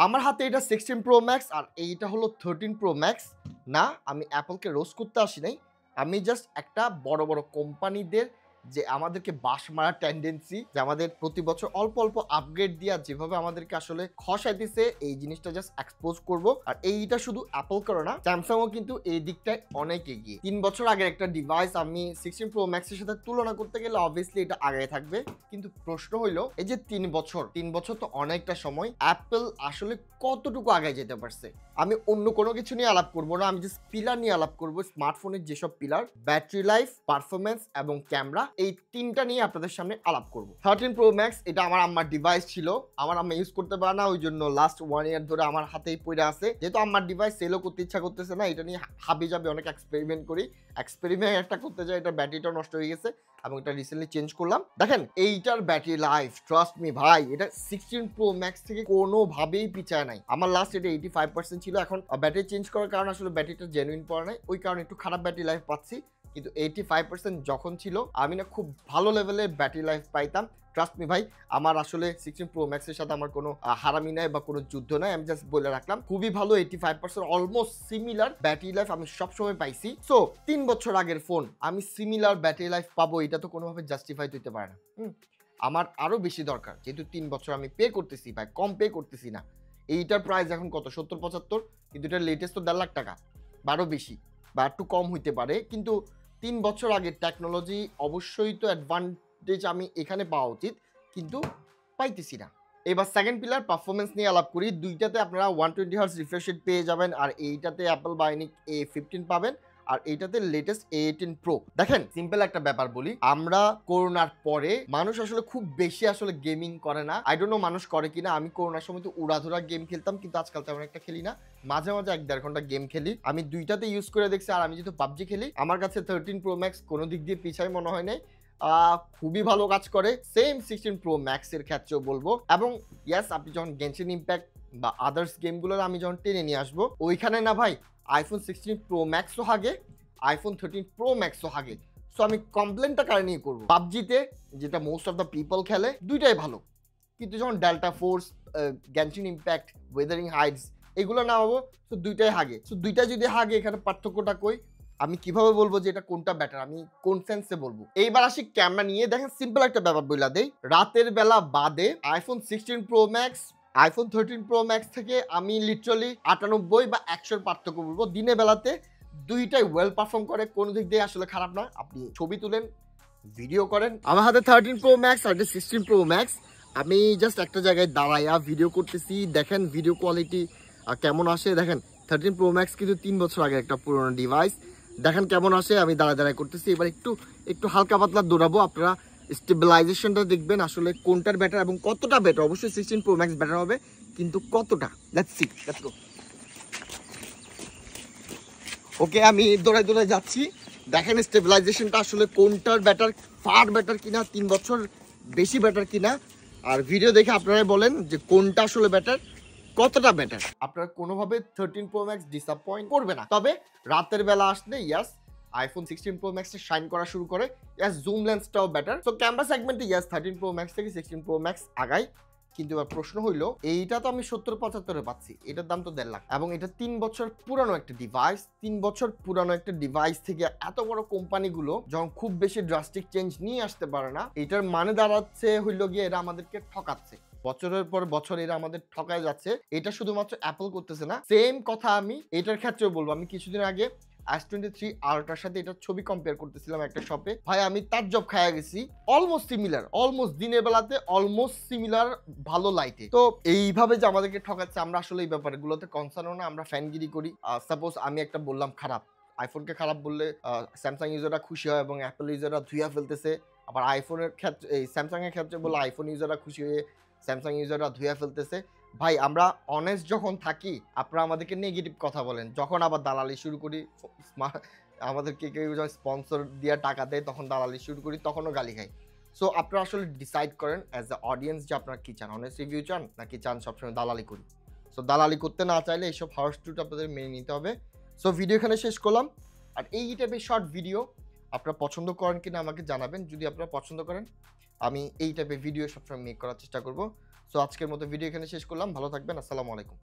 আমার হাতে এটা 16 প্রো ম্যাক্স আর এইটা হলো 13 প্রো ম্যাক্স। না, আমি অ্যাপলকে রোস্ট করতে আসি নাই। আমি জাস্ট একটা বড় বড় কোম্পানিদের যে আমাদেরকে বাস মারার টেন্ডেন্সি, যে আমাদের প্রতি বছর অল্প অল্প আপগ্রেড দিয়া যেভাবে আমাদেরকে আসলে খসাইতেছে, এই জিনিসটা জাস্ট এক্সপোজ করব। আর এইটা শুধু অ্যাপল করে না, স্যামসাংও কিন্তু এই দিকটায় অনেক এগিয়ে। 3 বছর আগের একটা ডিভাইস আমি 16 প্রো ম্যাক্সের সাথে তুলনা করতে গেলে অবভিয়াসলি এটা আগে থাকবে, কিন্তু প্রশ্ন হইলো এই যে 3 বছর তো অনেকটা সময়, অ্যাপল আসলে কতটুকু আগে যেতে পারছে। আমি অন্য কোনো কিছু নিয়ে আলাপ করবো না, আমি জাস্ট পিলার নিয়ে আলাপ করবো। স্মার্টফোনের যেসব পিলার, ব্যাটারি লাইফ, পারফরমেন্স এবং ক্যামেরা, এই তিনটা নিয়ে আপনাদের সামনে আলাপ করবো। 13 প্রো ম্যাক্স এটা আমার আম্মার ডিভাইস ছিল, আমার আম্মা ইউজ করতে পারে না, ওই জন্য লাস্ট 1 ইয়ার ধরে আমার হাতেই পড়ে আছে। যেহেতু আমার ডিভাইস সেলও করতে ইচ্ছা করতেছে না, এটা নিয়ে হাবি যাবে অনেক এক্সপেরিমেন্ট করি। এক্সপেরিমেন্ট একটা করতে যাই, এটার ব্যাটারিটাও নষ্ট হয়ে গেছে এবং এটা রিসেন্টলি চেঞ্জ করলাম। দেখেন এইটার ব্যাটারি লাইফ, ট্রাস্ট মি ভাই, এটা 16 প্রো ম্যাক্স থেকে কোনোভাবেই পিছায় নাই। আমার লাস্ট এটা 85% ছিল, এখন ব্যাটারি চেঞ্জ করার কারণে আসলে ব্যাটারিটা জেনুইন পড়ে নাই, ওই কারণে একটু খারাপ ব্যাটারি লাইফ পাচ্ছি। কিন্তু 85% যখন ছিল আমি না খুব ভালো লেভেলের ব্যাটারি লাইফ পাইতাম। ট্রাস্ট মি ভাই, আমার আসলে 16 প্রো ম্যাক্সের সাথে আমার কোনো হারামি নাই বা কোনো যুদ্ধ নাই, আমি জাস্ট বলে রাখলাম খুবই ভালো। 85% অলমোস্ট সিমিলার ব্যাটারি লাইফ আমি সবসময় পাইছি। সো 3 বছর আগের ফোন আমি সিমিলার ব্যাটারি লাইফ পাবো, এটা তো কোনোভাবে জাস্টিফাইড হইতে পারে না। আমার আরো বেশি দরকার, যেহেতু 3 বছর আমি পে করতেছি ভাই, কম পে করতেছি না। এইটার প্রাইস এখন কত, 70-75, কিন্তু এটার লেটেস্ট তো 1.5 লাখ টাকা, বারো বেশি বা একটু কম হইতে পারে। কিন্তু 3 বছর আগের টেকনোলজি অবশ্যই তো অ্যাডভান্টেজ আমি এখানে পাওয়া উচিত, কিন্তু পাইতেছি না। এবার সেকেন্ড পিলার পারফরমেন্স নিয়ে আলাপ করি। দুইটাতে আপনারা 120 হার্টজ রিফ্রেশ রেট পেয়ে যাবেন, আর এইটাতে অ্যাপল বায়োনিক A15 পাবেন, আর এইটাতে লেটেস্ট A18 প্রো। দেখেন সিম্পল একটা ব্যাপার বলি, আমরা করোনার পরে মানুষ আসলে খুব বেশি আসলে গেমিং করে না। আই ডোন্ট নো মানুষ করে কিনা, আমি করোনার সময় তো উড়াধুরা গেম খেলতাম, কিন্তু আজকাল তেমন একটা খেলি না। মাঝে মাঝে 1-1.5 ঘন্টা গেম খেলি, আমি দুইটাতে ইউজ করে দেখছি। আর আমি যেহেতু পাবজি খেলি, আমার কাছে 13 প্রো ম্যাক্স কোনো দিক দিয়ে পিছাই মনে হয় নাই, খুবই ভালো কাজ করে। সেম 16 প্রো ম্যাক্স এর ক্ষেত্রেও বলবো। এবং ইয়াস, আপনি যখন গেনশিন ইম্প্যাক্ট বা আদার্স গেমগুলো আমি যখন টেনে নিয়ে আসবো, ওইখানে না ভাই আইফোন 16 প্রো ম্যাক্সও হাগে, আইফোন 13 প্রো ম্যাক্সও হাগে। সো আমি কমপ্লেনটা কারে নিয়ে করবো, পাবজিতে যেটা মোস্ট অফ দ্য পিপল খেলে দুইটাই ভালো, কিন্তু যখন delta force, Genshin impact, Wuthering Heights এগুলো না হবো, তো দুইটাই হাগে। সো দুইটা যদি হাগে, এখানে পার্থক্যটা কই, আমি কিভাবে বলবো যে এটা কোনটা বেটার, আমি কোন সেন্সে বলবো। এইবার আসি ক্যামেরা নিয়ে। দেখেন সিম্পল একটা ব্যাপার বইলা দেই, রাতের বেলা বাদে iPhone 16 pro max iPhone 13 pro max থেকে আমি লিটারালি 98 বা 100 পার্থক্য বলবো। দিনের বেলাতে দুইটাই ওয়েল পারফর্ম করে, কোনো দিক দিয়ে আসলে খারাপ না। আপনি ছবি তুলেন, ভিডিও করেন। আমার হাতে 13 প্রো ম্যাক্স আর 16 প্রো ম্যাক্স, আমি জাস্ট একটা জায়গায় দাঁড়াইয়া ভিডিও করতেছি। দেখেন ভিডিও কোয়ালিটি কেমন আসে। দেখেন 13 প্রো ম্যাক্স কিন্তু 3 বছর আগে একটা পুরোনো ডিভাইস, দেখেন কেমন আসে। আমি দাঁড়ায় করতেছি, এবার একটু হালকা পাতলা দৌড়াবো, আপনারা স্টেবিলাইজেশনটা দেখবেন আসলে কোনটার বেটার এবং কতটা বেটার। অবশ্যই 16 প্রো ম্যাক্স বেটার হবে, কিন্তু কতটা, লেটস সি, লেটস গো। ওকে, আমি দৌড়ায় যাচ্ছি। দেখেন স্টেবিলাইজেশনটা আসলে কোনটার বেটার, ফার বেটার কিনা, 3 বছর বেশি বেটার কিনা। আর ভিডিও দেখে আপনারা বলেন যে কোনটা আসলে বেটার, কতটা বেটার। আপনারা কোনোভাবে 13 প্রো ম্যাক্স ডিসঅ্যাপয়েন্ট করবে না। তবে রাতের বেলা আসলে ইয়াস, আইফোন 16 প্রো ম্যাক্স শাইন করা শুরু করে। ইয়াস, জুম লেন্সটাও বেটার। সো ক্যামেরা সেগমেন্টে ইয়াস 13 প্রো ম্যাক্স থেকে 16 প্রো ম্যাক্স আগাই। কিন্তু এবার প্রশ্ন হইলো, এইটা তো আমি 70-75 পাচ্ছি, এটার দাম তো 1.5 লাখ, এবং এটা 3 বছর পুরানো একটা ডিভাইস। 3 বছর পুরানো একটা ডিভাইস থেকে এত বড় কোম্পানিগুলো যখন খুব বেশি ড্রাস্টিক চেঞ্জ নিয়ে আসতে পারে না, এটার মানে দাঁড়াচ্ছে হইলো গিয়ে এরা আমাদেরকে ঠকাচ্ছে। বছরের পর বছর এরা আমাদের ঠকায় যাচ্ছে। এটা শুধুমাত্র অ্যাপল করতেছে না, সেম কথা আমি এটার ক্ষেত্রেও বলবো। আমি কিছুদিন আগে S23 আল্ট্রার সাথে এটার ছবি কম্পেয়ার করতেছিলাম একটা শপে, ভাই আমি তার জব খায়া গেছি। অলমোস্ট সিমিলার, অলমোস্ট দিনের বেলাতে অলমোস্ট সিমিলার, ভালো লাইটে। তো এইভাবে যে আমাদেরকে ঠকাচ্ছে, আমরা আসলে এই ব্যাপারগুলোতে কনসার্ন না, আমরা ফ্যানগিরি করি। সাপোজ আমি একটা বললাম খারাপ, আইফোনকে খারাপ বললে স্যামসাং ইউজাররা খুশি হয় এবং অ্যাপল ইউজাররা ধুইয়া ফেলতেছে। আবার আইফোনের ক্ষেত্রে, এই স্যামসাং এর ক্ষেত্রে বললে আইফোন ইউজাররা খুশি হয়ে স্যামসাং ইউজাররা ধুইয়া ফেলতেছে। ভাই আমরা অনেস্ট যখন থাকি, আপনারা আমাদেরকে নেগেটিভ কথা বলেন, যখন আবার দালালি শুরু করি, আমাদেরকে কেউ যখন স্পন্সর দিয়ে টাকা দেয় তখন দালালি শুরু করি, তখনও গালি খাই। সো আপনারা আসলে ডিসাইড করেন অ্যাজ এ অডিয়েন্স যে আপনারা কি চান, অনেস্ট রিভিউ চান নাকি চান সবসময় দালালি করি। সো দালালি করতে না চাইলে এইসব হার্স টুট আপনাদের মেনে নিতে হবে। সো ভিডিও এখানে শেষ করলাম। আর এই টাইপের শর্ট ভিডিও আপনারা পছন্দ করেন কিনা আমাকে জানাবেন। যদি আপনারা পছন্দ করেন, আমি এই টাইপের ভিডিও সবসময় মেক করার চেষ্টা করব। সো আজকের মতো ভিডিও এখানে শেষ করলাম। ভালো থাকবেন। আসসালামু আলাইকুম।